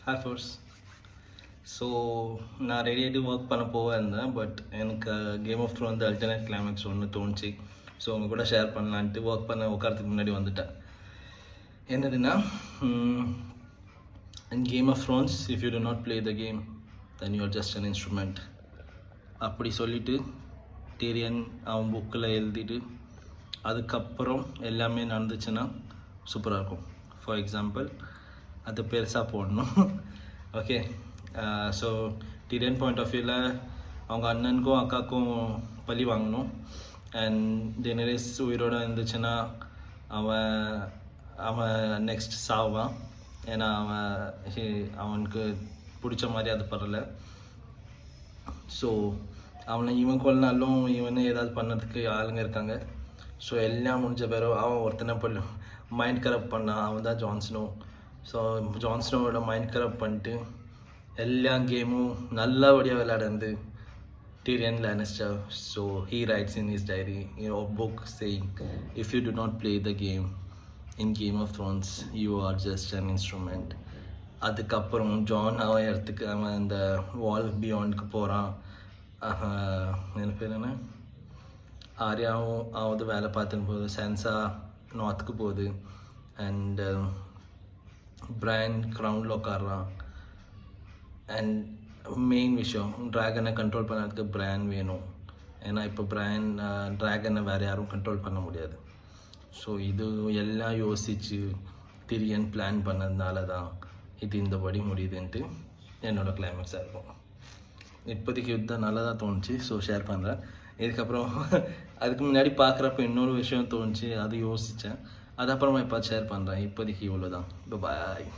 Hi force. So நான் ரெடியாகிட்டு work பண்ண போவேன், பட் எனக்கு கேம் ஆஃப் த்ரோன் வந்து அல்டர்னேட் கிளைமேக்ஸ் ஒன்று தோணுச்சு. ஸோ உங்கள் கூட ஷேர் பண்ணலான்ட்டு ஒர்க் பண்ண உட்காரத்துக்கு முன்னாடி வந்துட்டேன். என்னதுன்னா, in Game of Thrones if you do not play the game then you are just an instrument அப்படி சொல்லிவிட்டு டீரியன் அவன் புக்கில் எழுதிட்டு அதுக்கப்புறம் எல்லாமே நடந்துச்சுன்னா சூப்பராக இருக்கும். ஃபார் எக்ஸாம்பிள், அது பெருசாக போடணும். Okay, so Tyrion point of வியூவில் அவங்க அண்ணனுக்கும் அக்காவுக்கும் பழி வாங்கணும். அண்ட் டெனரிஸ் உயிரோடு இருந்துச்சுன்னா அவன் அவன் நெக்ஸ்ட் சாவான். ஏன்னா அவனுக்கு பிடிச்ச மாதிரி அது பரல. ஸோ அவனை இவன் கொள்ளாலும் இவனே ஏதாவது பண்ணதுக்கு ஆளுங்க இருக்காங்க. ஸோ எல்லாம் முடிஞ்ச பிறகு அவன் ஒருத்தனை மைண்ட் கரப்ட் பண்ணான். அவன் தான் ஜான்ஸ்னோ. ஸோ ஜான்ஸ்னோவோட மைண்ட் கரப்ட் பண்ணிட்டு எல்லா கேமும் நல்லபடியாக விளையாடுறது Tyrion Lannister. So he writes in his diary, book saying, if you do not play the game in Game of Thrones, you are just an instrument. அதுக்கப்புறம் John அவன் இடத்துக்கு அவன் அந்த வால் பியாண்டுக்கு போகிறான். என் பேர் என்ன, ஆர்யாவும் அவது வேலை பார்த்துன்னு போகுது. சான்சா நார்த்துக்கு போகுது. அண்ட் பிரான் க்ரௌண்டில் உட்காடுறான். அண்ட் மெயின் விஷயம், ட்ராகனை கண்ட்ரோல் பண்ணுறதுக்கு பிரான் வேணும். ஏன்னா இப்போ பிரான் ட்ராகனை வேறு யாரும் கண்ட்ரோல் பண்ண முடியாது. ஸோ இது எல்லாம் யோசித்து திரியன் பிளான் பண்ணதுனால தான் இது இந்தபடி முடியுதுன்ட்டு என்னோடய கிளைமேக்ஸாக இருக்கும். இப்போதைக்கு யுத்தம் நல்லா தான் தோணுச்சு. ஸோ ஷேர் பண்ணுறேன். இதுக்கப்புறம் அதுக்கு முன்னாடி பார்க்குறப்ப இன்னொரு விஷயம் தோணுச்சு, அது யோசித்தேன். அது அப்புறமா இப்போ ஷேர் பண்ணுறேன். இப்போதைக்கு இவ்வளோ தான். பாய்.